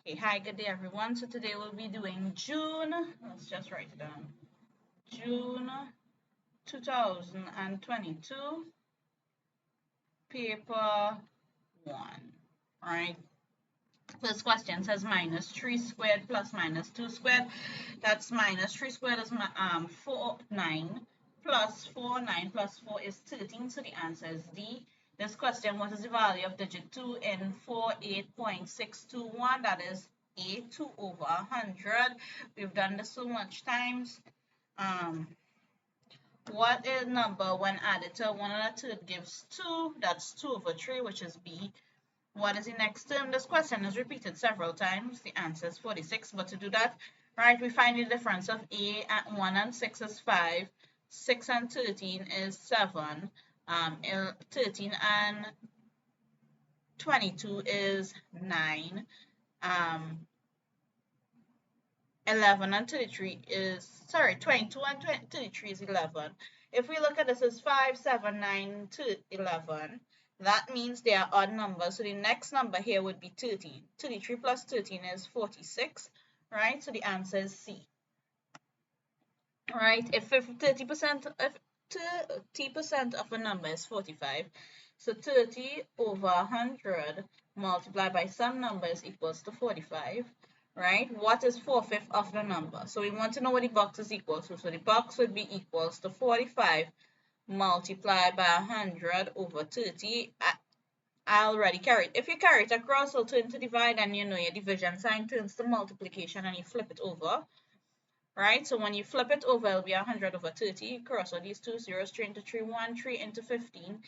Okay, hi, good day everyone. So today we'll be doing June, let's just write it down, June 2022, paper 1, right? First question says minus 3 squared plus minus 2 squared. That's minus 3 squared is 4, 9, plus 4, 9 plus 4 is 13, so the answer is D. This question, what is the value of digit 2 in 48.621? That is 8, 2 over 100. We've done this so much times. What is number when added to 1 and a third gives 2? That's 2 over 3, which is B. What is the next term? This question is repeated several times. The answer is 46. But to do that, right, we find the difference of A at 1 and 6 is 5. 6 and 13 is 7. 13 and 22 is 9. 11 and 33 is, 22 and 33 is 11. If we look at this as 5, 7, 9 to 11, that means they are odd numbers. So the next number here would be 13. 33 plus 13 is 46, right? So the answer is C. Right? If 30% of a number is 45, so 30 over 100 multiplied by some numbers equals to 45. Right? What is 4/5 of the number? So we want to know what the box is equal to. So the box would be equals to 45 multiplied by 100 over 30. I already carried. If you carry it across, it'll turn to divide, and you know your division sign turns to multiplication, and you flip it over. Right? So when you flip it over, it'll be 100 over 30. Cross all these two zeros, 3 into 3, 1, 3 into 15.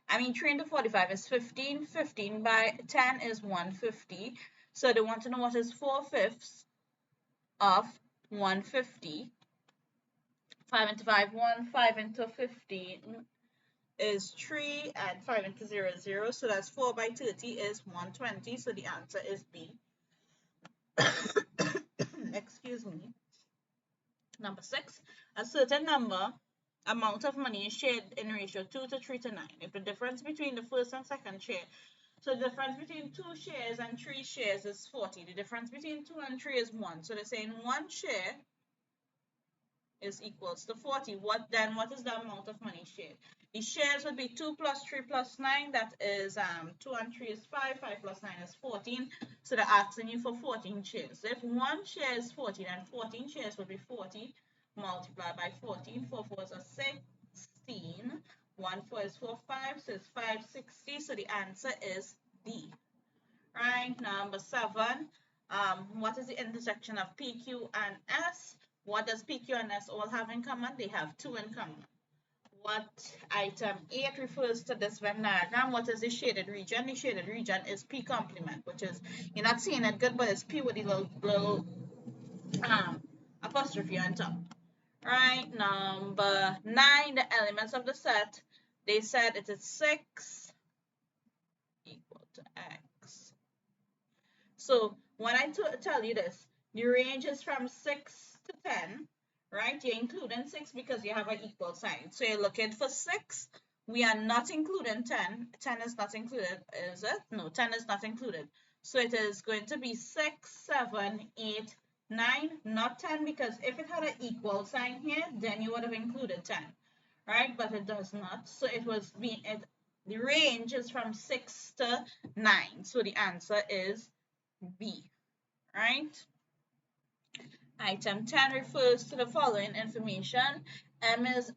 3 into 45 is 15. 15 by 10 is 150. So they want to know what is 4/5 of 150. 5 into 5, 1. 5 into 15 is 3. And 5 into 0 is 0. So that's 4 by 30 is 120. So the answer is B. Excuse me. Number 6. A certain amount of money is shared in ratio 2 to 3 to 9. If the difference between the first and second share, so the difference between 2 shares and 3 shares is 40. The difference between 2 and 3 is 1. So they're saying 1 share is equals to 40. What is the amount of money shared? The shares would be 2 plus 3 plus 9. That is 2 and 3 is 5. 5 plus 9 is 14. So they're asking you for 14 shares. So if 1 share is 40, then 14 shares would be 40 multiplied by 14. 4 4 is a 16. 1 4 is 4 5, so it's 560. So the answer is D. Right, number 7. What is the intersection of PQ and S? What does PQ and S all have in common? They have 2 in common. What item 8 refers to this Venn diagram? What is the shaded region? The shaded region is P complement, which is, you're not seeing it good, but it's P with the little apostrophe on top. Right, number 9, the elements of the set. They said it is 6 equal to X. So when I tell you this, the range is from 6 to 10, right? You're including 6 because you have an equal sign. So you're looking for 6. We are not including 10. 10 is not included, is it? No, 10 is not included. So it is going to be 6, 7, 8, 9, not 10, because if it had an equal sign here, then you would have included 10, right? But it does not. So the range is from 6 to 9. So the answer is B, right? Item 10 refers to the following information. M is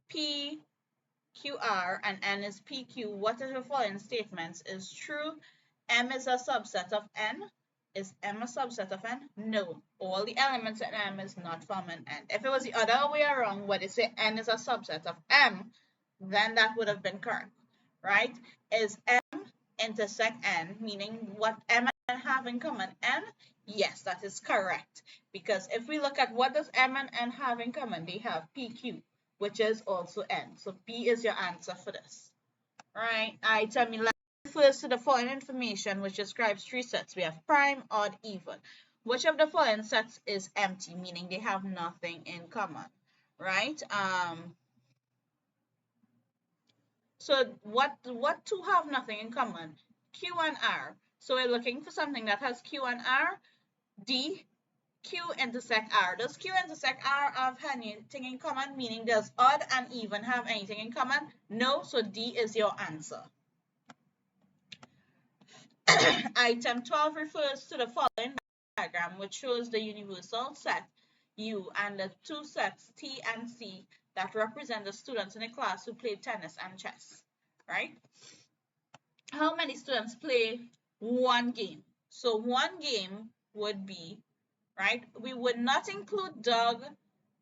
P, Q, R, and N is PQ. What of the following statements is true? M is a subset of N. Is M a subset of N? No. All the elements in M is not from an N. If it was the other way around, where they say N is a subset of M, then that would have been correct, right? Is M intersect N, meaning what M and N have in common? N? Yes, that is correct. Because if we look at what does M and N have in common, they have PQ, which is also N. So B is your answer for this. All right, item 11 refers to the following information which describes 3 sets. We have prime, odd, even. Which of the following sets is empty, meaning they have nothing in common, right? So what two have nothing in common? Q and R. So we're looking for something that has Q and R. D, Q intersect R. Does Q intersect R have anything in common? Meaning does odd and even have anything in common? No, so D is your answer. Item 12 refers to the following diagram, which shows the universal set U and the two sets T and C that represent the students in a class who play tennis and chess, right? How many students play one game? So one game would be, right? We would not include Doug,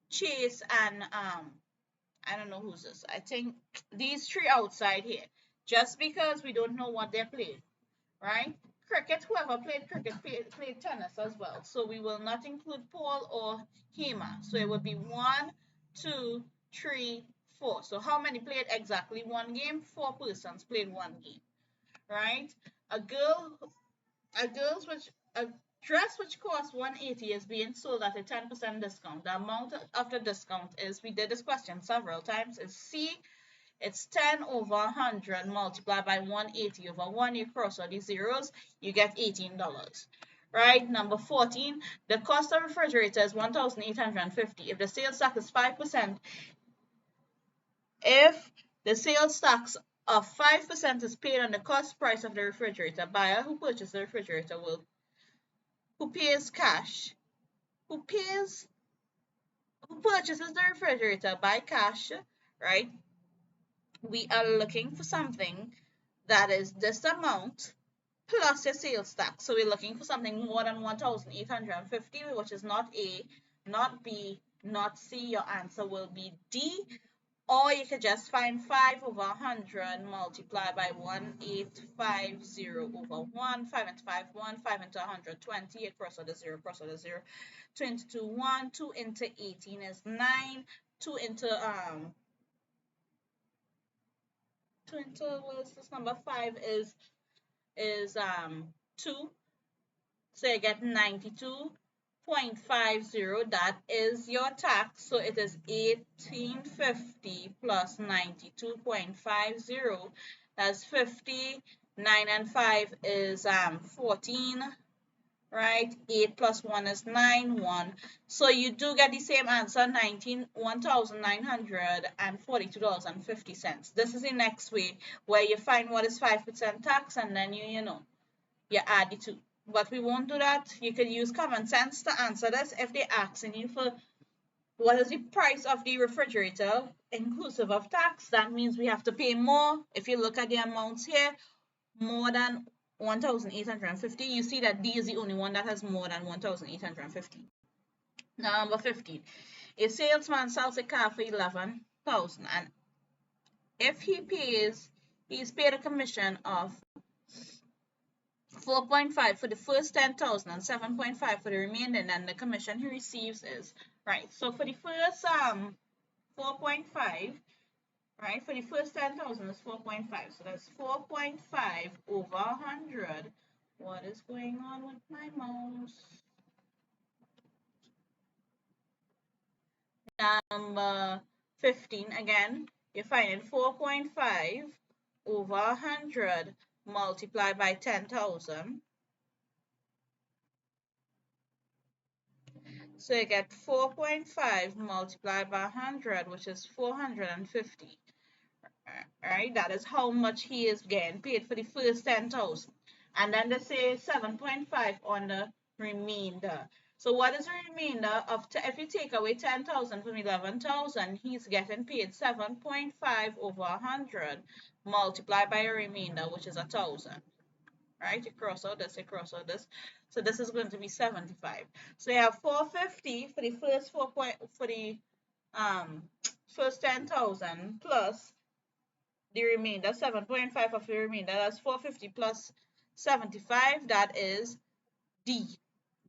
Chase, and I don't know who's this. I think these three outside here, just because we don't know what they're playing, right? Cricket, whoever played cricket played tennis as well. So we will not include Paul or Hema. So it would be 1, 2, 3, 4. So how many played exactly one game? 4 persons played one game, right? A dress which costs 180 is being sold at a 10% discount. The amount of the discount is, we did this question several times, is C. It's 10 over 100 multiplied by 180 over 1. You cross all these zeros, you get $18. Right? Number 14, the cost of refrigerator is $1,850. If the sales tax is 5%, if the sales tax of 5% is paid on the cost price of the refrigerator, buyer who purchased the refrigerator who pays cash, who purchases the refrigerator by cash, right? We are looking for something that is this amount plus your sales tax. So we're looking for something more than 1,850, which is not A, not B, not C. Your answer will be D. Or you could just find 5 over 100 multiplied by 1850 over 1. 5 into 5, 1. 5 into 120. You cross out the 0, cross out the 0. 2 into 2, 1. 2 into 18 is 9. 2 into what is this number? 5 is 2. So you get 92.50. That is your tax. So it is 1850 plus 92.50. That's 50. 9 and 5 is 14. Right? 8 plus 1 is 9. 1. So you do get the same answer, $1,942.50. This is the next way, where you find what is 5% tax, and then you add the two. But we won't do that. You could use common sense to answer this. If they're asking you for what is the price of the refrigerator inclusive of tax, that means we have to pay more. If you look at the amounts here, more than 1,850. You see that D is the only one that has more than 1,850. Number 15. A salesman sells a car for 11,000, and if he's paid a commission of 4.5 for the first 10,000 and 7.5 for the remainder, and the commission he receives is, right, so for the first 4.5, right, for the first 10,000 is 4.5, so that's 4.5 over 100. What is going on with my mouse? Number 15, again, you find it 4.5 over 100 multiplied by 10,000. So you get 4.5 multiplied by 100, which is 450. Right? That is how much he is getting paid for the first 10,000. And then they say 7.5 on the remainder. So what is the remainder of, if you take away 10,000 from 11,000, he's getting paid 7.5 over 100 multiplied by a remainder, which is 1,000. Right? You cross out this, you cross out this. So this is going to be 75. So you have 450 for the first first 10,000 plus the remainder, 7.5 of the remainder. That's 450 plus 75. That is D.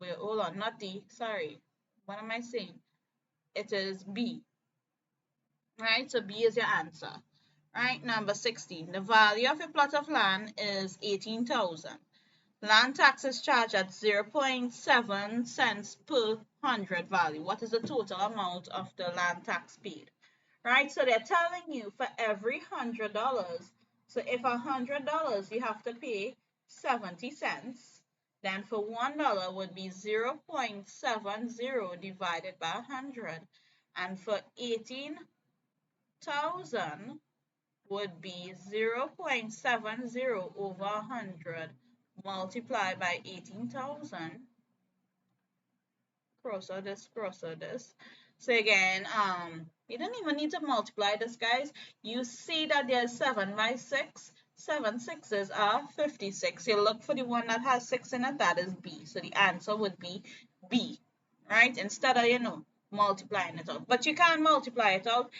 Wait, hold on, not D. Sorry. What am I saying? It is B. Right? So B is your answer. Right? Number 16. The value of a plot of land is 18,000. Land tax is charged at 0.7 cents per 100 value. What is the total amount of the land tax paid? Right? So they're telling you for every $100. So if $100 you have to pay 70 cents. Then for $1 would be 0.70 divided by 100. And for 18,000 would be 0.70 over 100 multiplied by 18,000. Cross out this, cross out this. So again, you don't even need to multiply this, guys. You see that there's 7 by 6. 7 sixes are 56. You look for the one that has 6 in it, that is B. So the answer would be B, right? Instead of, multiplying it out. But you can multiply it out.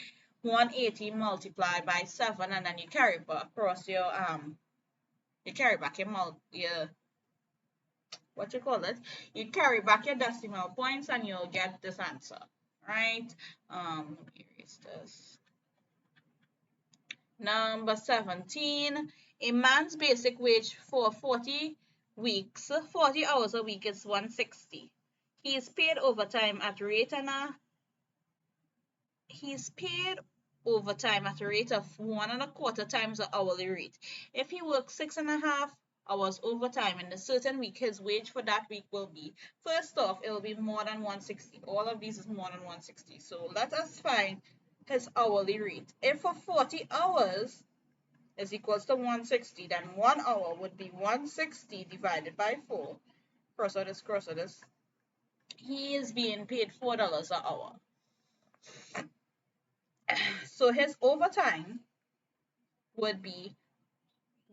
180 multiplied by 7, and then you carry across your, you carry back your what you call it, you carry back your decimal points and you'll get this answer, right? Let me erase this. Number 17, a man's basic wage for 40 hours a week is 160. He is paid overtime at a rate of 1.25 times the hourly rate. If he works 6.5 hours overtime in a certain week, his wage for that week will be, first off, it will be more than 160. All of these is more than 160. So let us find his hourly rate. If for 40 hours is equals to 160, then 1 hour would be 160 divided by 4. Cross out this, cross out this. He is being paid $4 an hour. So his overtime would be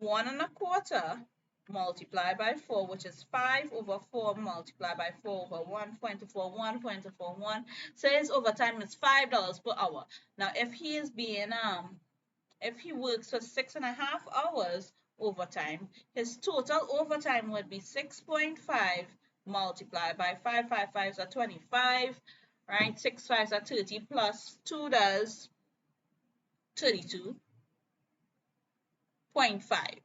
1.25 multiplied by 4, which is 5 over 4 multiplied by 4 over 1.41. So his overtime is $5 per hour. Now, if he is being if he works for 6.5 hours overtime, his total overtime would be 6.5 multiplied by 5. 5 5s are 25, right? 6 5s are 30 plus 2 does 32.5,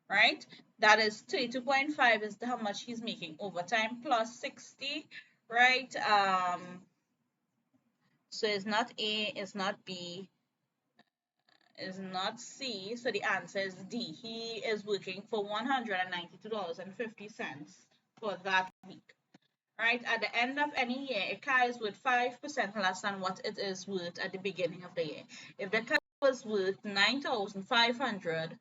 right? That is 32.5 is how much he's making overtime plus 60, right? So it's not A, it's not B, it's not C, so the answer is D. He is working for $192.50 for that week. Right, at the end of any year, a car is worth 5% less than what it is worth at the beginning of the year. If the car was worth $9,500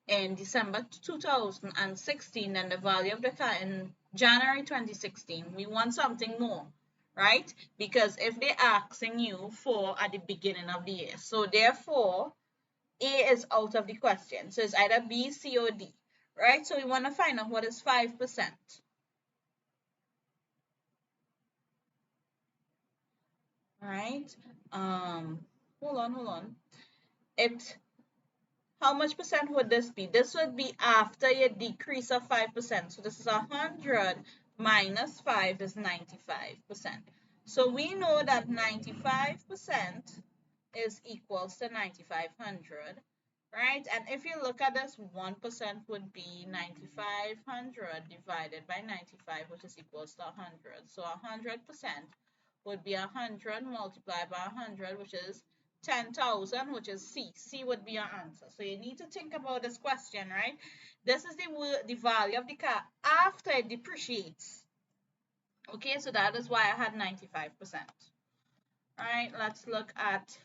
in December 2016, then the value of the car in January 2016, we want something more, right? Because if they're asking you for at the beginning of the year, so therefore A is out of the question. So it's either B, C, or D, right? So we want to find out what is 5%. Right? Hold on. How much percent would this be? This would be after your decrease of 5%. So this is 100 minus 5 is 95%. So we know that 95% is equals to 9,500, right? And if you look at this, 1% would be 9,500 divided by 95, which is equals to 100. So 100% would be 100 multiplied by 100, which is 10,000, which is C. C would be your answer. So you need to think about this question, right? This is the value of the car after it depreciates. Okay, so that is why I had 95%. All right, let's look at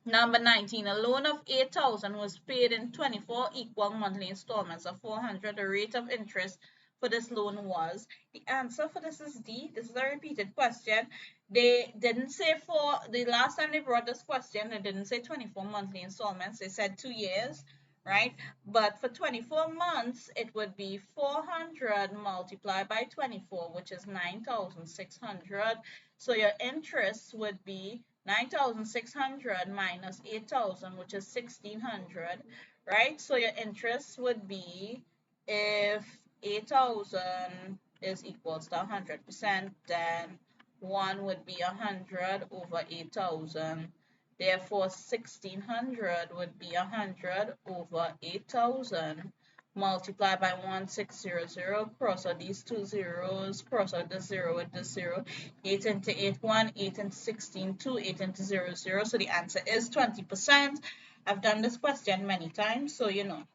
number 19. A loan of 8,000 was paid in 24 equal monthly installments of 400. The rate of interest for this loan was, the answer for this is D. This is a repeated question. They didn't say for the last time they brought this question, they didn't say 24 monthly installments. They said 2 years, right? But for 24 months, it would be 400 multiplied by 24, which is 9,600. So your interest would be 9,600 minus 8,000, which is 1,600, right? So your interest would be, if 8,000 is equals to 100%, then 1 would be 100 over 8,000. Therefore, 1,600 would be 100 over 8,000 multiplied by 1,600. Cross out these 2 zeros, cross out this 0 with this 0. 8 into 8, 1, 8 into 16, 2, 8 into 0, 0. So the answer is 20%. I've done this question many times, so you know.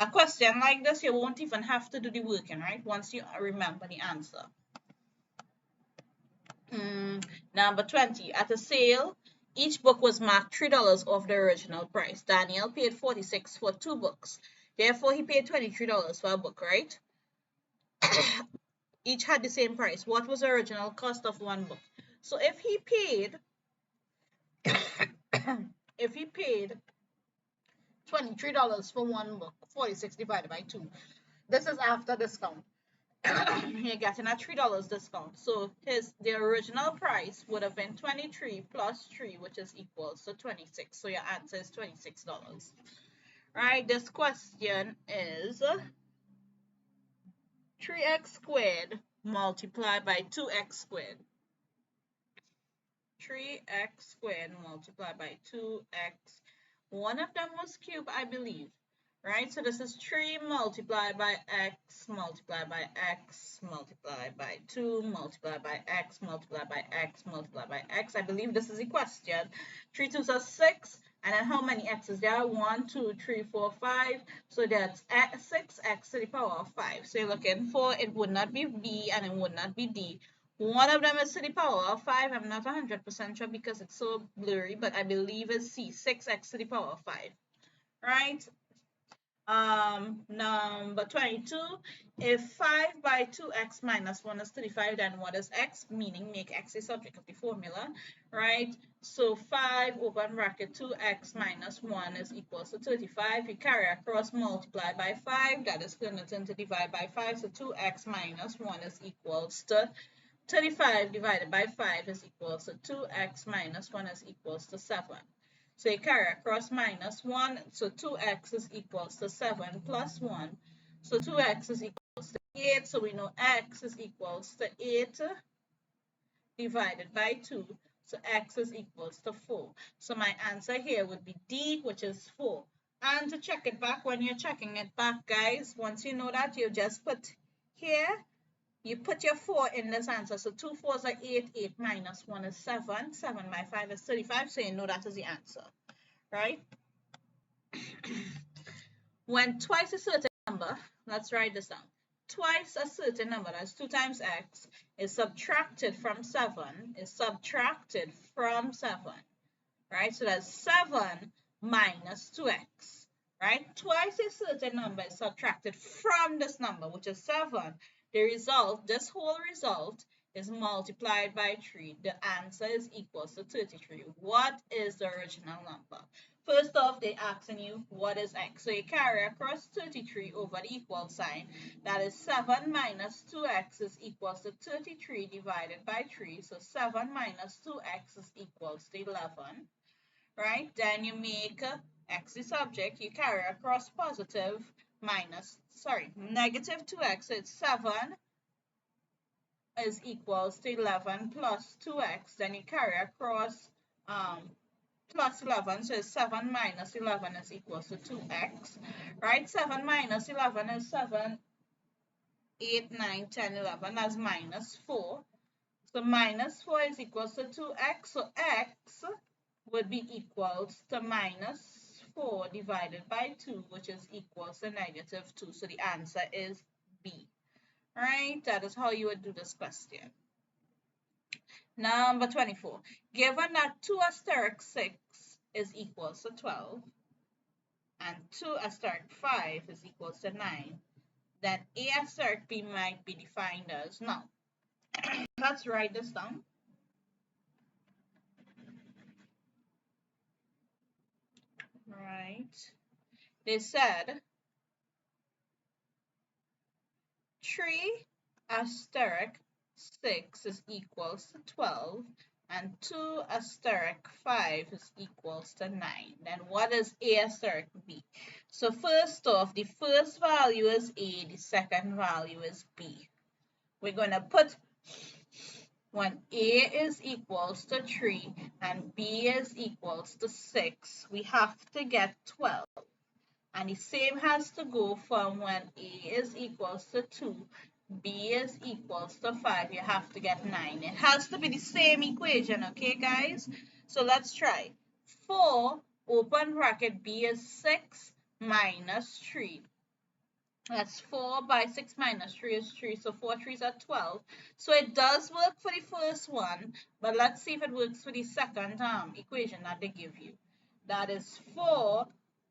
A question like this, you won't even have to do the working, right? Once you remember the answer. Number 20. At a sale, each book was marked $3 off the original price. Daniel paid $46 for 2 books. Therefore, he paid $23 for a book, right? Each had the same price. What was the original cost of one book? So if he paid $23 for one book, 46 divided by 2. This is after discount. You're getting a $3 discount. So the original price would have been 23 plus 3, which is equals to 26. So your answer is $26. Right? This question is 3x squared multiplied by 2x squared. 3x squared multiplied by 2x. One of them was cube, I believe. Right? So this is 3 multiplied by x multiplied by x multiplied by 2 multiplied by x multiplied by x multiplied by x. I believe this is a question. 3 2s are 6. And then how many x's there are? 1, 2, 3, 4, 5. So that's 6x to the power of 5. So you're looking for, it would not be b and it would not be d. One of them is to the power of 5. I'm not 100% sure because it's so blurry, but I believe it's c, 6x to the power of 5. Right? Number 22, if 5 by 2x minus 1 is 35, then what is x? Meaning make x a subject of the formula, right? So 5 open bracket 2x minus 1 is equals to 35. You carry across, multiply by 5, that is going to turn to divide by 5, so 2x minus 1 is equals to 35 divided by 5 is equals to 2x minus 1 is equals to 7. So you carry across minus 1, so 2x is equals to 7 plus 1. So 2x is equals to 8, so we know x is equals to 8 divided by 2. So x is equals to 4. So my answer here would be D, which is 4. And to check it back, when you're checking it back, guys, once you know that, you just put here, you put your 4 in this answer. So 2 4s are 8. 8 minus 1 is 7. 7 by 5 is 35. So you know that is the answer, right? When twice a certain number, let's write this down. Twice a certain number, that's 2 times x, is subtracted from 7, right? So that's 7 minus 2x, right? Twice a certain number is subtracted from this number, which is 7. The result, this whole result, is multiplied by 3. The answer is equals to 33. What is the original number? First off, they're asking you, what is x? So you carry across 33 over the equal sign. That is 7 minus 2x is equals to 33 divided by 3. So 7 minus 2x is equals to 11. Right? Then you make x the subject. You carry across negative 2x. So it's 7 is equals to 11 plus 2x. Then you carry across plus 11, so 7 minus 11 is equals to 2x, right? 7 minus 11 is 7, 8, 9, 10, 11, that's minus 4. So minus 4 is equals to 2x, so x would be equals to minus 4 divided by 2, which is equals to negative 2. So the answer is B, right? That is how you would do this question. Number 24. Given that 2 asterisk 6 is equals to 12 and 2 asterisk 5 is equals to 9, then A asterisk B might be defined as now. Let's write this down. Right. They said 3 asterisk 6 is equals to 12 and 2 asterisk 5 is equals to 9. Then what is A asterisk B? So first off, the first value is A, the second value is B. We're going to put when A is equals to 3 and B is equals to 6, we have to get 12. And the same has to go from when A is equals to 2, B is equals to 5, you have to get 9. It has to be the same equation, okay, guys? So let's try. 4, open bracket, B is 6 minus 3. That's 4 by 6 minus 3 is 3. So 4 3s are 12. So it does work for the first one, but let's see if it works for the second equation that they give you. That is 4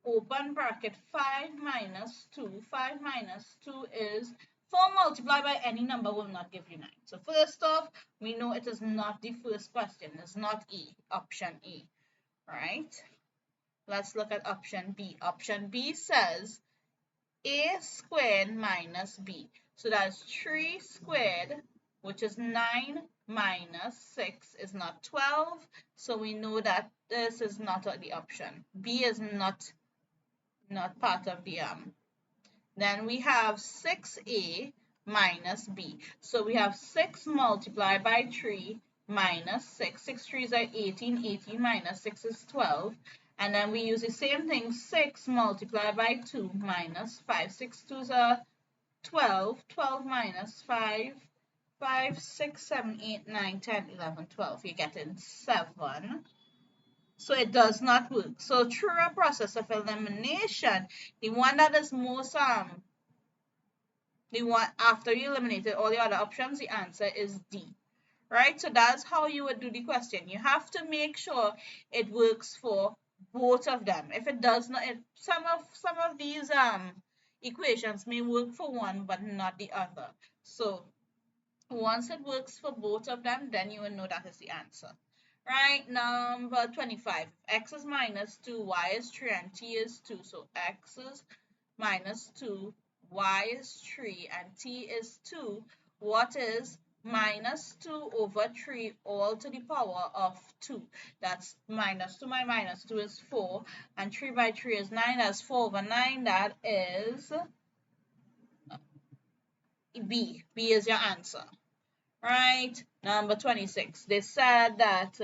open bracket 5 minus 2. 5 minus 2 is 4 multiplied by any number will not give you 9. So first off, we know it is not the first question. It's not E, option E, right? Let's look at option B. Option B says a squared minus b. So that's 3 squared, which is 9 minus 6 is not 12. So we know that this is not the option. B is not part of the Then we have 6a minus b. So we have 6 multiplied by 3 minus 6. 6 3s are 18. 18 minus 6 is 12. And then we use the same thing, 6 multiplied by 2 minus 5. 6 2s are 12. 12 minus 5. 5, 6, 7, 8, 9, 10, 11, 12. You're getting 7. So it does not work. So through a process of elimination, the one that is most the one after you eliminated all the other options, the answer is D. Right? So that's how you would do the question. You have to make sure it works for both of them. If it does not, some of these equations may work for one but not the other. So once it works for both of them, then you will know that is the answer. Right, number 25. X is minus 2, y is 3, and t is 2. So x is minus 2, y is 3, and t is 2. What is minus 2 over 3 all to the power of 2? That's minus 2 by minus 2 is 4, and 3 by 3 is 9. That's 4 over 9. That is B. B is your answer. Right, number 26. They said that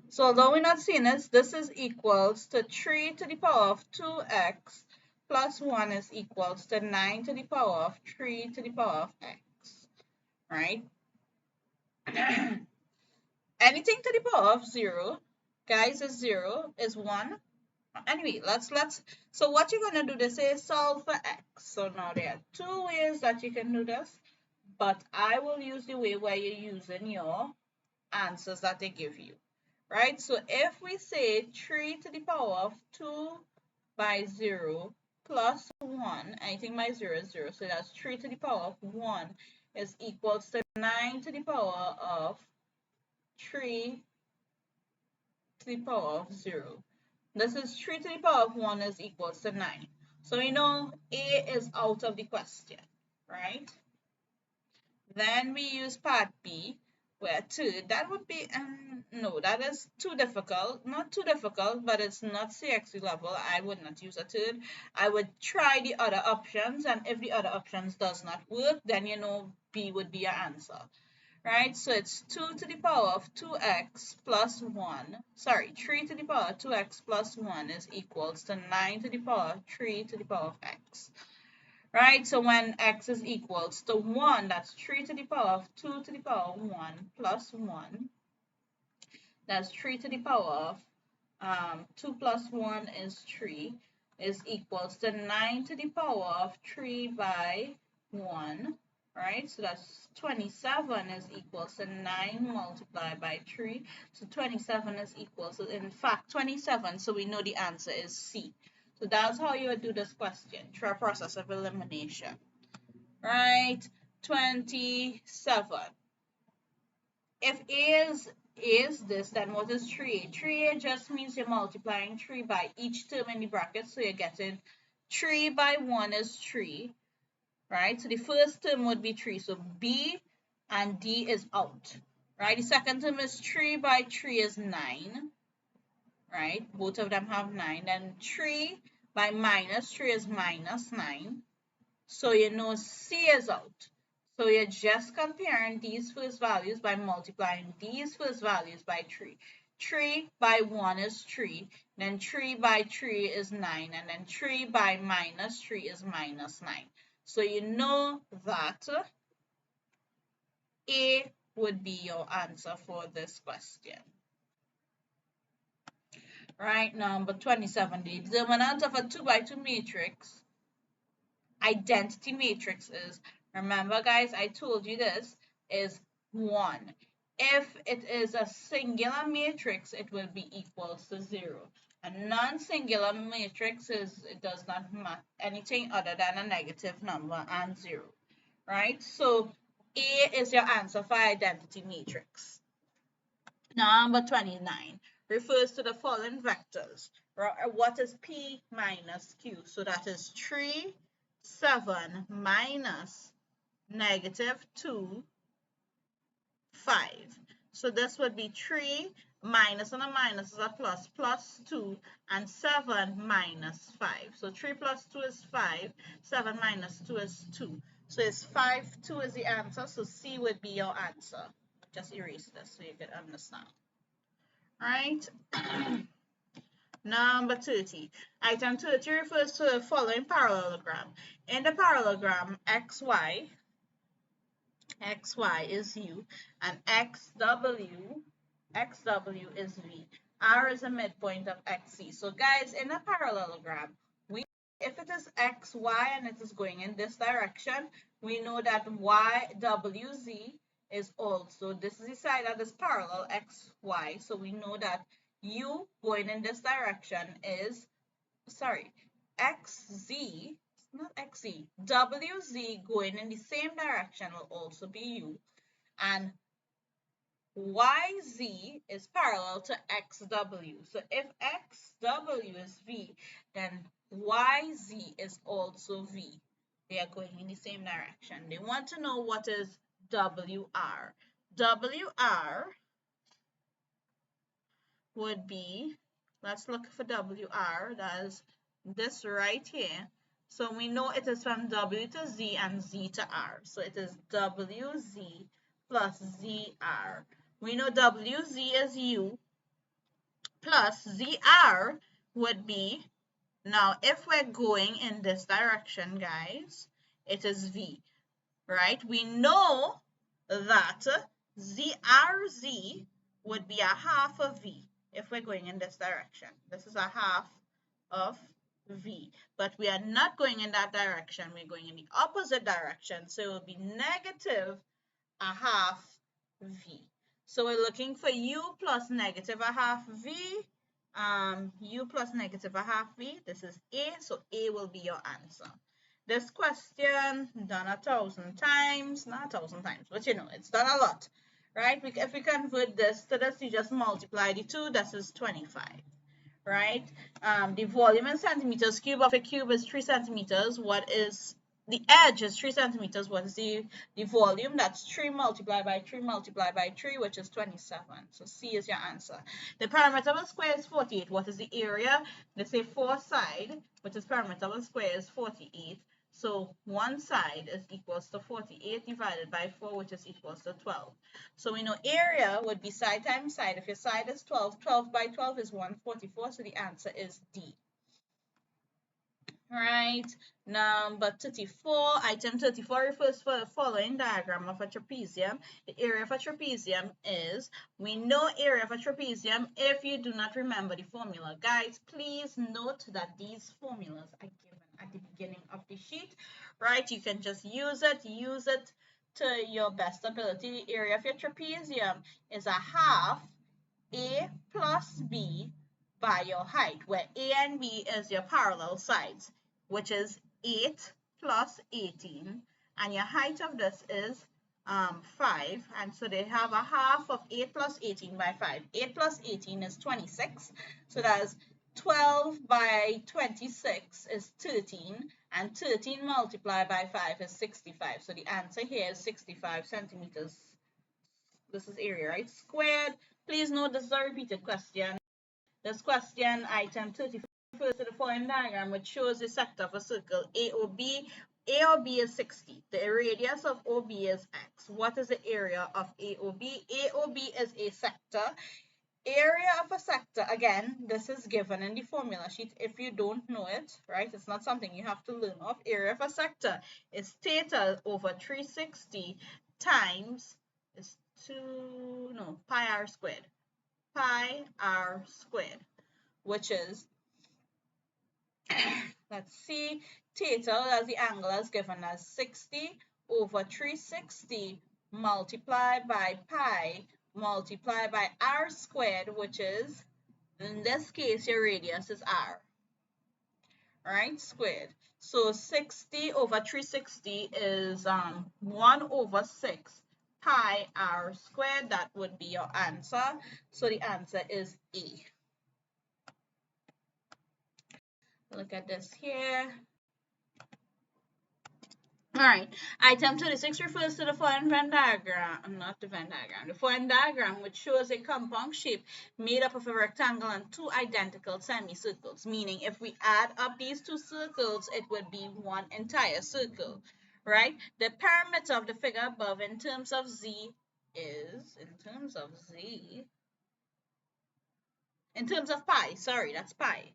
so although we're not seeing this is equals to 3 to the power of 2x plus 1 is equals to 9 to the power of 3 to the power of x, right? Anything to the power of 0, guys, is 0, is 1. Anyway, so what you're going to do, they say solve for x. So now there are 2 ways that you can do this, but I will use the way where you're using your answers that they give you. Right? So if we say 3 to the power of 2 by 0 plus 1, anything by 0 is 0. So that's 3 to the power of 1 is equals to 9 to the power of 3 to the power of 0. This is 3 to the power of 1 is equals to 9. So we know A is out of the question, right? Then we use part B, where 2, that would be, no, that is too difficult. Not too difficult, but it's not CSEC level. I would not use a third. I would try the other options, and if the other options does not work, then you know B would be your answer. Right, so it's 2 to the power of 2x plus 1, sorry, 3 to the power of 2x plus 1 is equals to 9 to the power of 3 to the power of x. Right, so when x is equals to 1, that's 3 to the power of 2 to the power of 1 plus 1. That's 3 to the power of 2 plus 1 is 3 is equals to 9 to the power of 3 by 1. Right, so that's 27 is equals to 9 multiplied by 3. So 27 is equals to, in fact, 27. So we know the answer is C. So that's how you would do this question through a process of elimination. Right, 27. If A is this, then what is 3A? 3A just means you're multiplying 3 by each term in the bracket. So you're getting 3 by 1 is 3. Right, so the first term would be 3. So B and D is out. Right, the second term is 3 by 3 is 9. Right, both of them have 9. Then 3 by minus 3 is minus 9. So you know C is out. So you're just comparing these first values by multiplying these first values by 3. 3 by 1 is 3. Then 3 by 3 is 9. And then 3 by minus 3 is minus 9. So you know that A would be your answer for this question. Right, number 27. The determinant of a 2 by 2 matrix, identity matrix is, remember guys, I told you this, is 1. If it is a singular matrix, it will be equals to 0. A non-singular matrix is, it does not match anything other than a negative number and 0. Right? So A is your answer for identity matrix. Number 29 refers to the following vectors. What is P minus Q? So that is 3, 7 minus negative 2, 5. So this would be 3 minus and a minus is a plus, plus 2, and 7 minus 5. So 3 plus 2 is 5, 7 minus 2 is 2. So it's 5, 2 is the answer, so C would be your answer. Just erase this so you can understand. Right? Number 30. Item 30 refers to the following parallelogram. In the parallelogram, xy is u, and xw is v. R is the midpoint of xc. So guys, in a parallelogram, if it is xy and it is going in this direction, we know that wz is also, this is the side that is parallel, xy. So we know that u going in this direction is, xz, not xz, wz going in the same direction will also be u. And yz is parallel to xw. So if xw is v, then yz is also v. They are going in the same direction. They want to know what is wr. wr would be, let's look for wr, that is this right here. So we know it is from w to z and z to r. So it is wz plus zr. We know wz is u plus zr would be, now if we're going in this direction, guys, it is v, right? We know that zrz would be a half of v if we're going in this direction. This is a half of v, but we are not going in that direction. We're going in the opposite direction, so it will be negative a half v. So we're looking for u plus negative a half v. U plus negative a half v. This is A, so A will be your answer. This question done 1,000 times, not 1,000 times, but you know, it's done a lot, right? If we convert this to this, you just multiply the 2, this is 25, right? The volume in centimeters cube of a cube is 3 centimeters. What is the edge is 3 centimeters. What is the volume? That's 3 multiplied by 3 multiplied by 3, which is 27. So C is your answer. The perimeter of a square is 48. What is the area? They say 4 side, which is perimeter of a square is 48. So one side is equals to 48 divided by 4, which is equals to 12. So we know area would be side times side. If your side is 12, 12 by 12 is 144. So the answer is D. Right, number 34. Item 34 refers to the following diagram of a trapezium. The area of a trapezium is, we know area of a trapezium if you do not remember the formula. Guys, please note that these formulas are given at the beginning of the sheet, right? You can just use it to your best ability. The area of your trapezium is a half A plus B by your height, where A and B is your parallel sides, which is 8 plus 18, and your height of this is 5, and so they have a half of 8 plus 18 by 5. 8 plus 18 is 26, so that is 12 by 26 is 13, and 13 multiplied by 5 is 65. So the answer here is 65 centimeters. This is area, right? Squared. Please note this is a repeated question. This question, item 34, refers to the following diagram, which shows the sector of a circle AOB. AOB is 60. The radius of OB is X. What is the area of AOB? AOB is a sector. Area of a sector, again, this is given in the formula sheet. If you don't know it, right, it's not something you have to learn of. Area of a sector is theta over 360 times pi r squared. Pi r squared. which is, let's see, theta, as the angle is given as 60 over 360 multiplied by pi multiplied by r squared, which is, in this case, your radius is r, right, squared. So 60 over 360 is 1 over 6 pi r squared. That would be your answer. So the answer is A. Look at this here. All right, item 36 refers to the following Venn diagram, not the Venn diagram, the following diagram, which shows a compound shape made up of a rectangle and two identical semicircles, meaning if we add up these two circles, it would be one entire circle, right? The perimeter of the figure above in terms of Z is, in terms of pi, sorry, that's pi.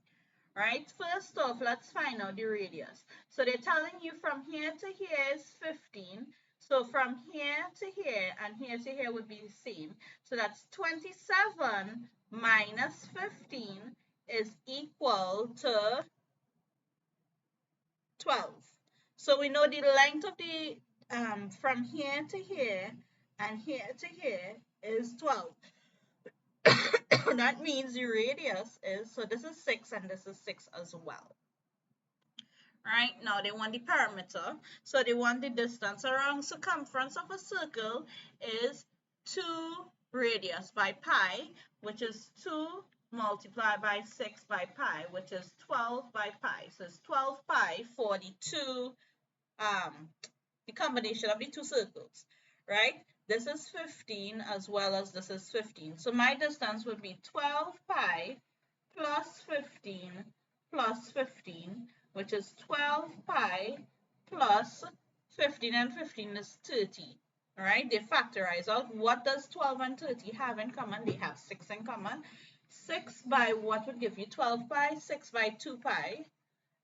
Right, first off, let's find out the radius. So they're telling you from here to here is 15. So from here to here and here to here would be the same. So that's 27 minus 15 is equal to 12. So we know the length of the from here to here and here to here is 12. That means the radius is, so this is 6 and this is 6 as well. Right, now they want the perimeter, so they want the distance around circumference of a circle is 2 radius by pi, which is 2 multiplied by 6 by pi, which is 12 by pi. So it's 12 pi for the two, the combination of the two circles, right? This is 15 as well as this is 15. So my distance would be 12 pi plus 15 plus 15, which is 12 pi plus 15, and 15 is 30. All right, they factorize out. What does 12 and 30 have in common? They have 6 in common. 6 by what would give you 12 pi? 6 by 2 pi,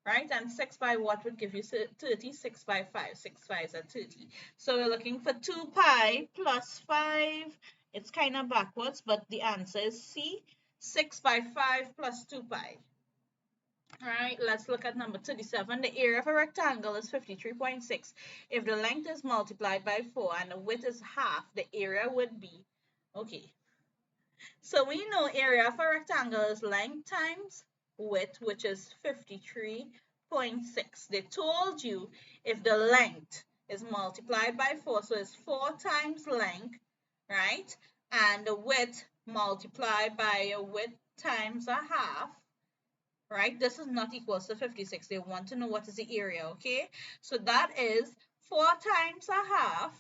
right? And 6 by what would give you 30? 6 by 5. 6 5s are 30. So we're looking for 2 pi plus 5. It's kind of backwards, but the answer is C. 6 by 5 plus 2 pi. All right, let's look at number 37. The area of a rectangle is 53.6. If the length is multiplied by 4 and the width is half, the area would be, okay. So we know area of a rectangle is length times width, which is 53.6. They told you if the length is multiplied by 4, so it's 4 times length, right? And the width multiplied by a width times a half, right? This is not equals to 56. They want to know what is the area, okay? So that is 4 times a half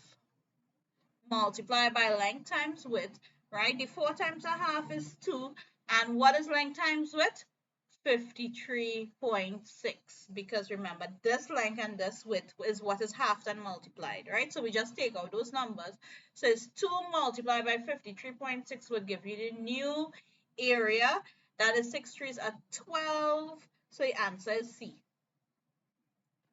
multiplied by length times width, right? The 4 times a half is 2. And what is length times width? 53.6. Because remember, this length and this width is what is halved and multiplied, right? So we just take out those numbers. So it's 2 multiplied by 53.6 would give you the new area. That is 6 3s are 12. So the answer is C.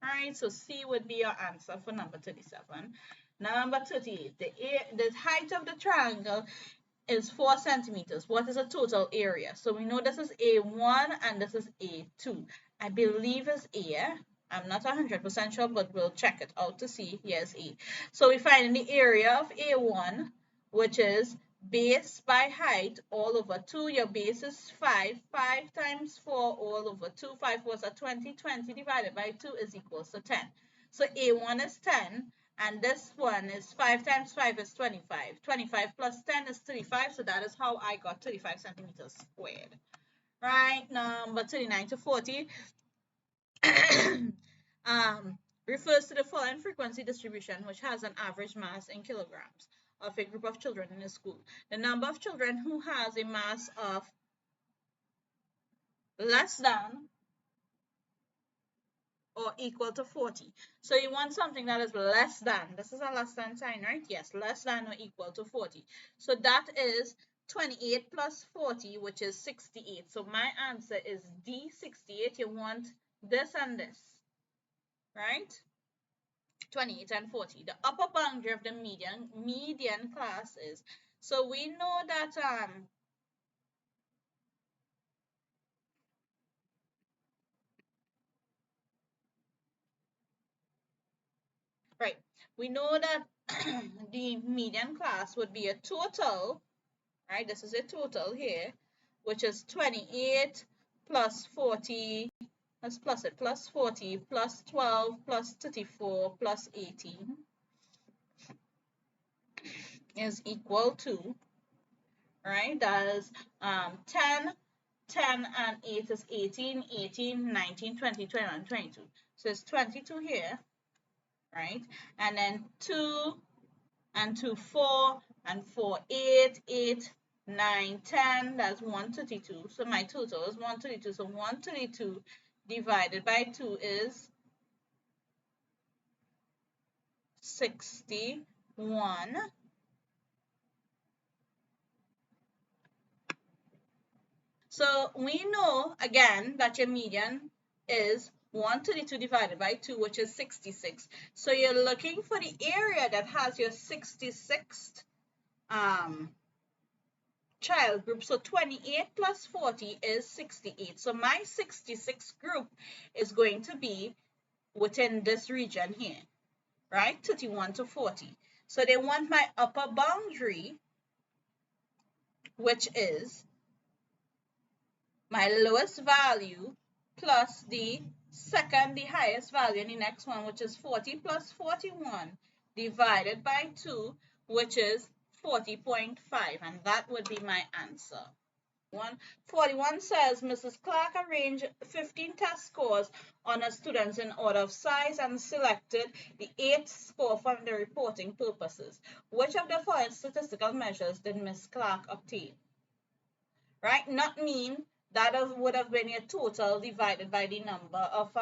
All right, so C would be your answer for number 37. Number 38, the height of the triangle is 4 centimeters. What is the total area? So we know this is A1 and this is A2. I believe it's A. I'm not 100% sure, but we'll check it out to see. Yes, A. So we find the area of A1, which is base by height all over 2. Your base is 5. 5 times 4 all over 2. 5 4s are 20. 20 divided by 2 is equals to 10. So A1 is 10. And this one is 5 times 5 is 25. 25 plus 10 is 35. So that is how I got 35 centimeters squared. Right, number 39 to 40 refers to the following frequency distribution, which has an average mass in kilograms of a group of children in a school. The number of children who has a mass of less than or equal to 40. So you want something that is less than. This is a less than sign, right? Yes, less than or equal to 40. So that is 28 plus 40, which is 68. So my answer is D, 68. You want this and this, right? 28 and 40. The upper boundary of the median class is. So we know that Right. We know that the median class would be a total, right? This is a total here, which is 28 plus 40, let's plus it, plus 40 plus 12 plus 34 plus 18 is equal to, right? That is 10, 10 and 8 is 18, 18, 19, 20, 21, 22. So it's 22 here, right? And then 2 and 2, 4, and 4, 8, 8, 9, 10, that's 132. So my total is 132. So 132 divided by 2 is 61. So we know, again, that your median is 132 divided by 2, which is 66. So you're looking for the area that has your 66th child group. So 28 plus 40 is 68. So my 66 group is going to be within this region here, right? 31 to 40. So they want my upper boundary, which is my lowest value plus the highest value in the next one, which is 40 plus 41 divided by 2, which is 40.5, and that would be my answer. 41 says Mrs. Clark arranged 15 test scores on her students in order of size and selected the 8th score for the reporting purposes. Which of the following statistical measures did Miss Clark obtain? Right? Not mean that would have been your total divided by the number of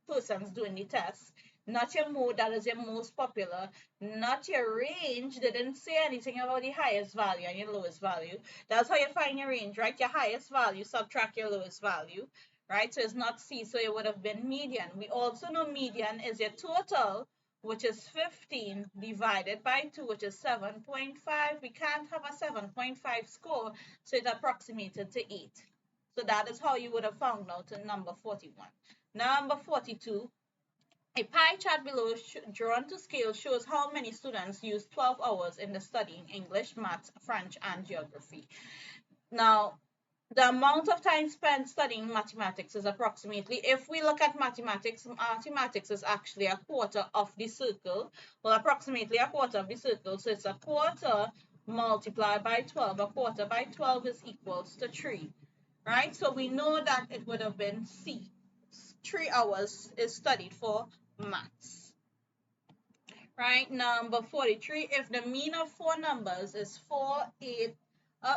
persons doing the test. Not your mode, that is your most popular. Not your range, they didn't say anything about the highest value and your lowest value. That's how you find your range, right? Your highest value, subtract your lowest value, right? So it's not C, so it would have been median. We also know median is your total, which is 15 divided by 2, which is 7.5. We can't have a 7.5 score, so it approximated to 8. So that is how you would have found out in number 41. Number 42, a pie chart below drawn to scale shows how many students use 12 hours in the studying English, maths, French, and geography. Now, the amount of time spent studying mathematics is approximately, if we look at mathematics, mathematics is actually a quarter of the circle, well, approximately a quarter of the circle, so it's a quarter multiplied by 12. A quarter by 12 is equals to 3, right? So we know that it would have been C. 3 hours is studied for maths. Right, number 43, if the mean of four numbers is 4, 8,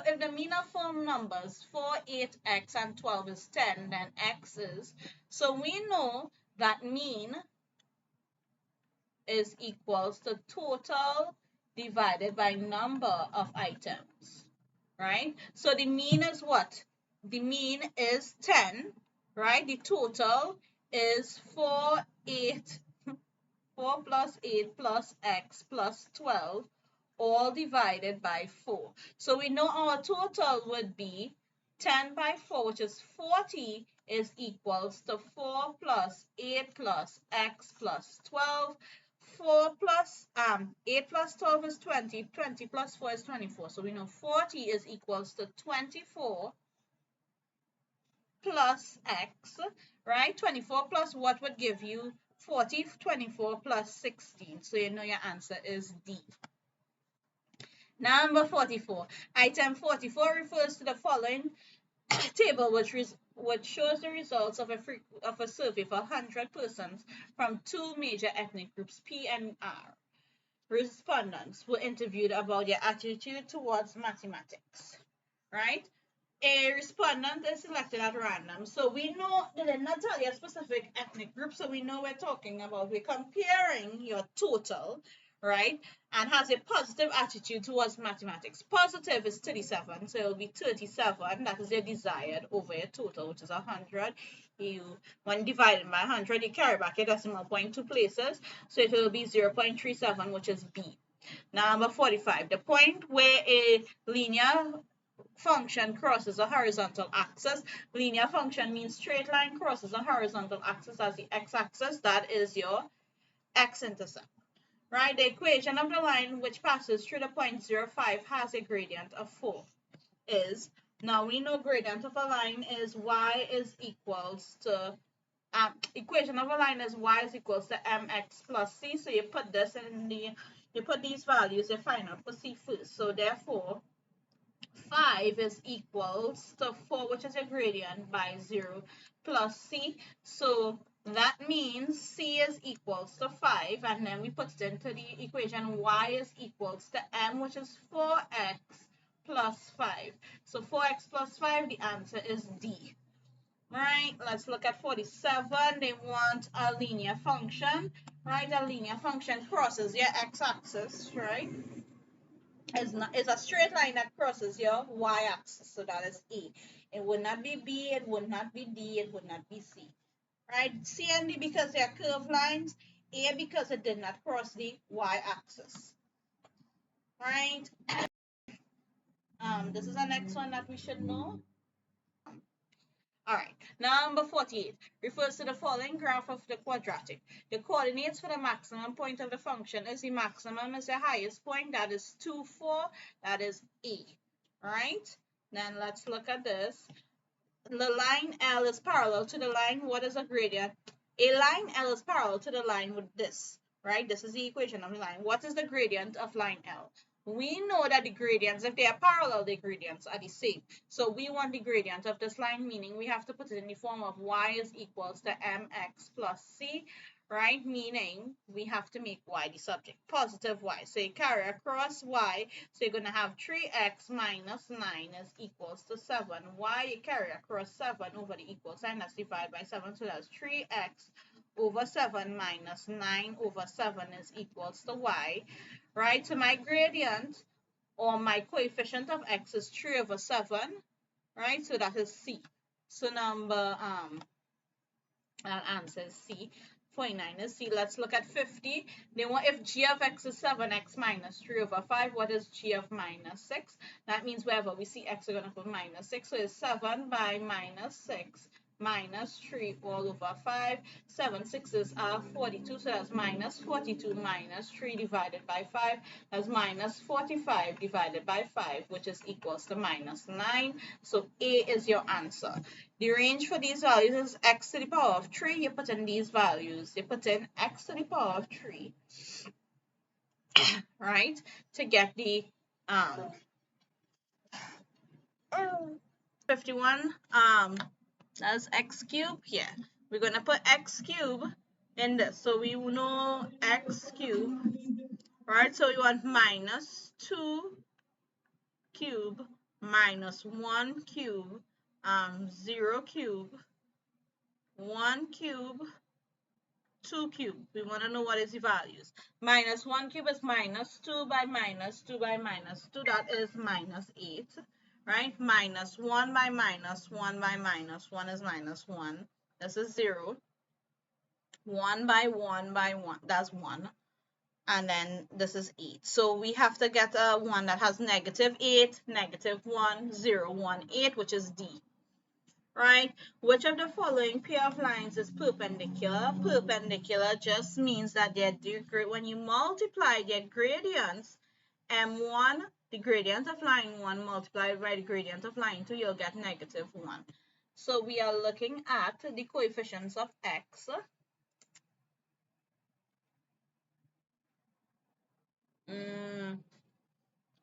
if the mean of four numbers 4, 8x and 12 is 10, then x is, so we know that mean is equals to total divided by number of items, right? So the mean is what? The mean is 10, right? The total is 4 plus 8 plus x plus 12, all divided by 4. So we know our total would be 10 by 4, which is 40, is equals to 4 plus 8 plus x plus 12. 4 plus 8 plus 12 is 20. 20 plus 4 is 24. So we know 40 is equals to 24 plus x, right? 24 plus what would give you 40? 24 plus 16. So you know your answer is D. Number 44. Item 44 refers to the following table, which shows the results of a survey for 100 persons from two major ethnic groups, P and R. Respondents were interviewed about their attitude towards mathematics, right? A respondent is selected at random. So we know, they did not tell you a specific ethnic group, so we know we're comparing your total, right? And has a positive attitude towards mathematics. Positive is 37, so it will be 37. That is your desired over your total, which is 100. When divided by 100, you carry back your decimal point 2 places, so it will be 0.37, which is B. Number 45, the point where a linear function crosses a horizontal axis. Linear function means straight line crosses a horizontal axis as the x-axis. That is your x-intercept. right? The equation of the line which passes through the point 0,5 has a gradient of 4 is, now we know gradient of a line is y is equals to, equation of a line is y is equals to mx plus c. So you put this in you put these values, you find out for c first. So therefore, 5 is equals to 4, which is a gradient, by 0 plus c. So that means c is equals to 5, and then we put it into the equation y is equals to m, which is 4x plus 5. So 4x plus 5, the answer is D. Right, let's look at 47. They want a linear function, right? A linear function crosses your x-axis, right? It's a straight line that crosses your y-axis, so that is A. It would not be B, it would not be D, it would not be C. Right? C and D because they are curved lines, A because it did not cross the y-axis. Right? This is the next one that we should know. All right, number 48 refers to the following graph of the quadratic. The coordinates for the maximum point of the function is the maximum is the highest point, that is 2, 4, that is A. All right, then let's look at this. The line L is parallel to the line. What is a gradient? A line L is parallel to the line with this, right? This is the equation of the line. What is the gradient of line L? We know that the gradients, if they are parallel, the gradients are the same. So we want the gradient of this line, meaning we have to put it in the form of y is equals to mx plus c, right? Meaning we have to make y the subject, positive y. So you carry across y, so you're going to have 3x minus 9 is equals to 7. Y you carry across 7 over the equal sign, that's divided by 7, so that's 3x over 7 minus 9 over 7 is equals to y, right? So my gradient or my coefficient of x is 3 over 7, right? So that is C. So number, that answer is C. 49 is C. Let's look at 50. They want if g of x is 7x minus 3 over 5, what is g of minus 6? That means wherever we see x, we're going to put minus 6. So it's 7 by minus 6 minus 3 all over 5. 7 sixes are 42, so that's minus 42 minus 3 divided by 5. That's minus 45 divided by 5, which is equals to minus 9. So A is your answer. The range for these values is x to the power of 3. You put in these values. You put in x to the power of 3, right, to get the 51. That's x cubed. Yeah, we're going to put x cubed in this. So we know x cubed, right? So we want minus 2 cube minus 1 cube, 0 cube, 1 cube, 2 cube. We want to know what is the values. Minus 1 cube is minus 2 by minus 2 by minus 2. That is minus 8. Right? Minus 1 by minus 1 by minus 1 is minus 1. This is 0. 1 by 1 by 1. That's 1. And then this is 8. So we have to get a one that has negative 8, negative 1, 0, 1, 8, which is D. Right? Which of the following pair of lines is perpendicular? Perpendicular just means that when you multiply their gradients, m1, the gradient of line 1 multiplied by the gradient of line 2, you'll get negative 1. So we are looking at the coefficients of x.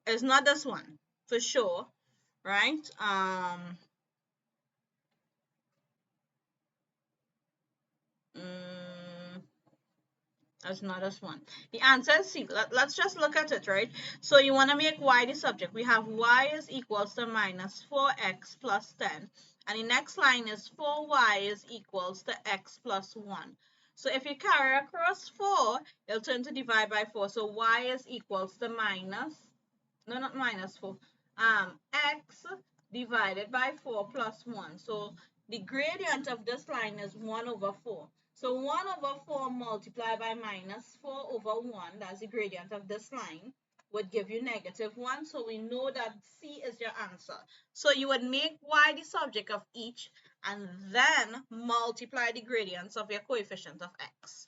It's not this one, for sure, right? That's not this one. The answer is C. Let's just look at it, right? So you want to make y the subject. We have y is equals to minus 4x plus 10. And the next line is 4y is equals to x plus 1. So if you carry across 4, it'll turn to divide by 4. So y is equals to minus, no, not minus 4, x divided by 4 plus 1. So the gradient of this line is 1 over 4. So 1 over 4 multiplied by minus 4 over 1, that's the gradient of this line, would give you negative 1. So we know that C is your answer. So you would make y the subject of each and then multiply the gradients of your coefficient of x.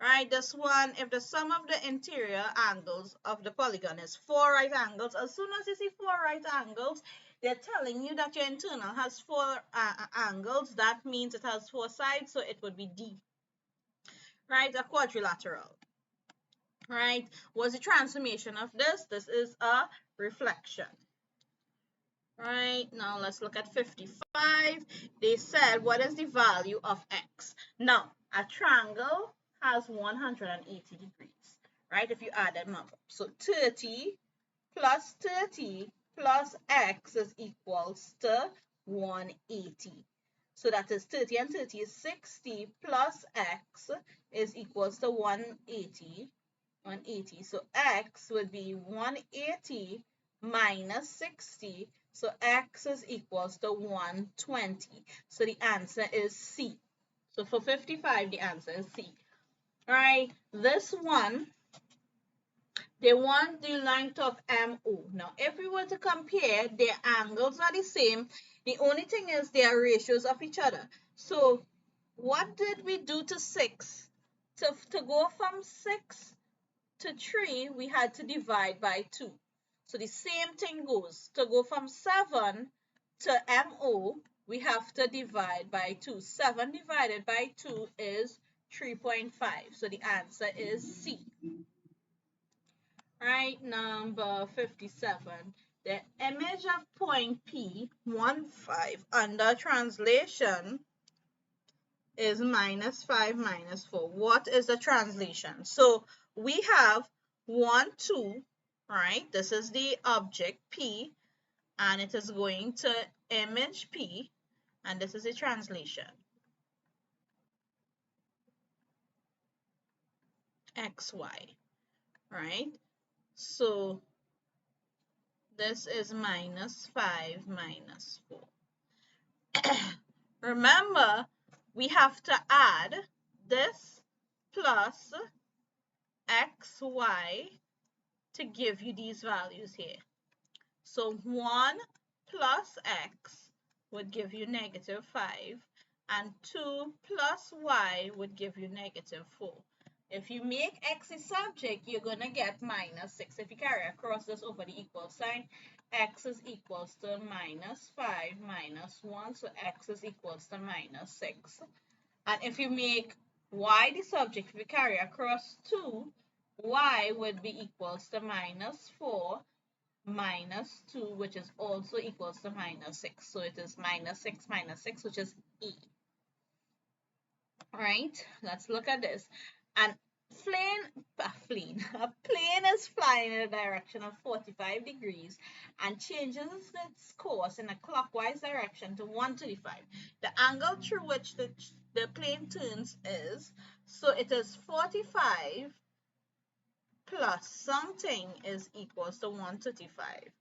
right? This one, if the sum of the interior angles of the polygon is 4 right angles, as soon as you see 4 right angles, they're telling you that your internal has 4 angles. That means it has 4 sides, so it would be D, right? A quadrilateral, right? What's the transformation of this? This is a reflection. Right, now let's look at 55. They said, what is the value of x? Now, a triangle has 180 degrees, right? If you add them up. So 30 plus x is equals to 180. So that is 30 and 30 is 60 plus x is equals to 180. 180. So x would be 180 minus 60. So x is equals to 120. So the answer is C. So for 55, the answer is C. All right, this one, they want the length of MO. Now, if we were to compare, their angles are the same. The only thing is they are ratios of each other. So what did we do to 6? To go from 6 to 3, we had to divide by 2. So the same thing goes. To go from 7 to MO, we have to divide by 2. 7 divided by 2 is 3.5. So the answer is C. Right, number 57. The image of point P, 1, 5, under translation is -5 minus 4. What is the translation? So we have 1, 2, right? This is the object P, and it is going to image P, and this is the translation. XY, right? So this is -5 minus 4. Remember, we have to add this plus xy to give you these values here. So 1 plus x would give you -5, and 2 plus y would give you -4. If you make x a subject, you're going to get -6. If you carry across this over the equal sign, x is equals to -5 minus 1, so x is equals to -6. And if you make y the subject, if you carry across 2, y would be equals to -4 minus 2, which is also equals to -6. So it is -6 minus 6, which is E. Right? Let's look at this. And a plane is flying in a direction of 45 degrees and changes its course in a clockwise direction to 135. The angle through which the plane turns is, so it is 45 plus something is equals to 135.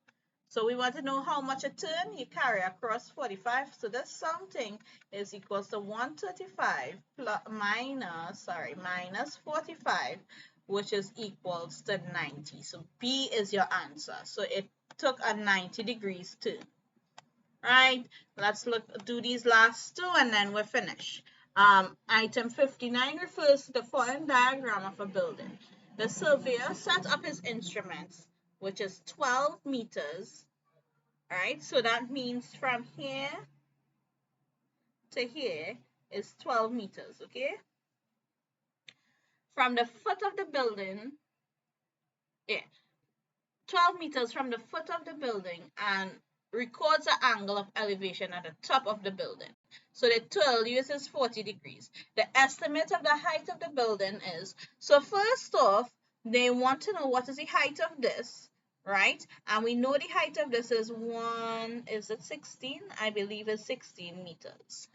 So we want to know how much a turn you carry across 45. So this something is equals to 135 plus minus 45, which is equals to 90. So B is your answer. So it took a 90 degrees turn. Right? Let's do these last two and then we're finished. Item 59 refers to the following diagram of a building. The surveyor set up his instruments, which is 12 meters. All right, so that means from here to here is 12 meters, okay? From the foot of the building, 12 meters from the foot of the building, and records the angle of elevation at the top of the building. So they tell you it is 40 degrees. The estimate of the height of the building is, so first off, they want to know what is the height of this, right? And we know the height of this is 16? I believe it's 16 meters.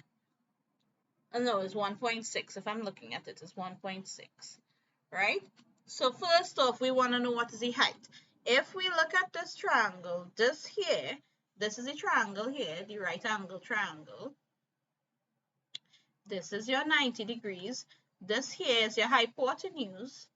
No, it's 1.6. If I'm looking at it, it's 1.6, right? So first off, we want to know what is the height. If we look at this triangle, this is a triangle here, the right angle triangle. This is your 90 degrees. This here is your hypotenuse.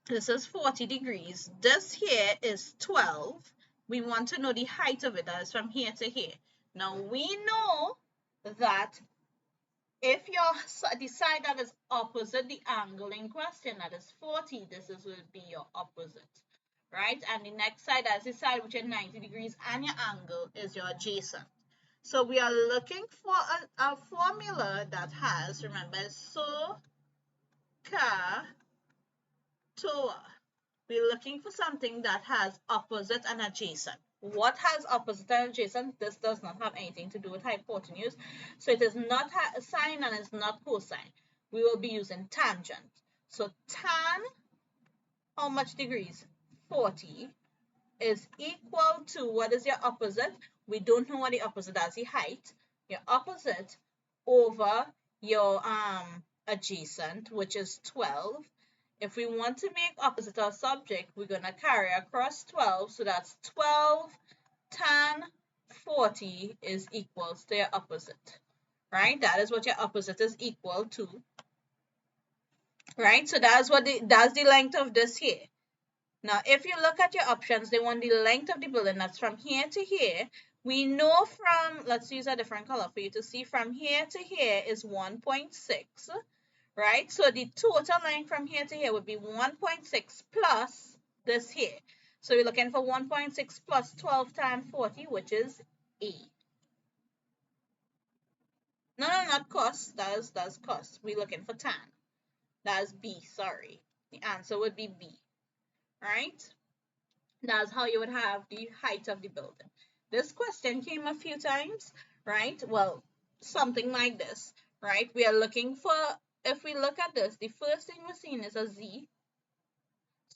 This is 40 degrees. This here is 12. We want to know the height of it. That is from here to here. Now we know that If the side that is opposite the angle in question, that is 40, will be your opposite, right? And the next side, that's the side which is 90 degrees, and your angle is your adjacent. So we are looking for a formula that has, remember, so, ka, toa. We're looking for something that has opposite and adjacent. What has opposite and adjacent? This does not have anything to do with hypotenuse. So it is not sine and it's not cosine. We will be using tangent. So tan, how much degrees? 40 is equal to, what is your opposite? We don't know what the opposite is, the height. Your opposite over your adjacent, which is 12. If we want to make opposite our subject, we're going to carry across 12. So that's 12 tan 40 is equals to your opposite, right? That is what your opposite is equal to, right? So that's the length of this here. Now, if you look at your options, they want the length of the building. That's from here to here. We know from, let's use a different color for you to see, from here to here is 1.6. Right? So the total length from here to here would be 1.6 plus this here. So we're looking for 1.6 plus 12 times 40, which is A. No, not cost. That's cost. We're looking for tan. That's B, sorry. The answer would be B. Right? That's how you would have the height of the building. This question came a few times, right? Well, something like this, right? We are looking for, if we look at this, the first thing we're seeing is a Z.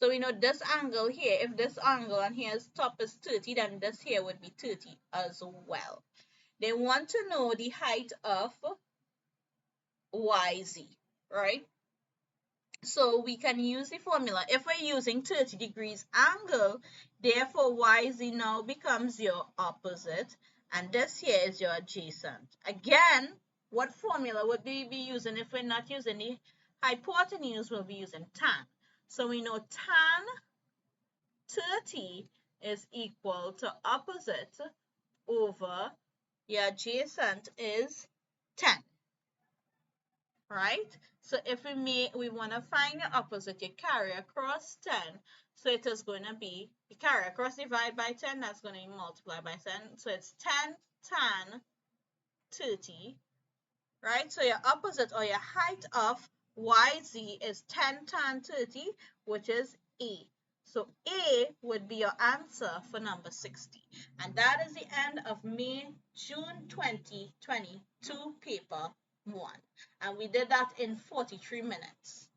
So we know this angle here, if this angle and here's top is 30, then this here would be 30 as well. They want to know the height of YZ, right? So we can use the formula. If we're using 30 degrees angle, therefore YZ now becomes your opposite, and this here is your adjacent. Again, what formula would we be using if we're not using the hypotenuse? We'll be using tan. So we know tan 30 is equal to opposite over your adjacent is 10, right? So if we want to find the opposite, you carry across 10. So it is going to be, you carry across, divide by 10, that's going to be multiplied by 10. So it's 10 tan 30, right? So your opposite or your height of YZ is 10 tan 30, which is A. So A would be your answer for number 60. And that is the end of June 2022 paper 1. And we did that in 43 minutes.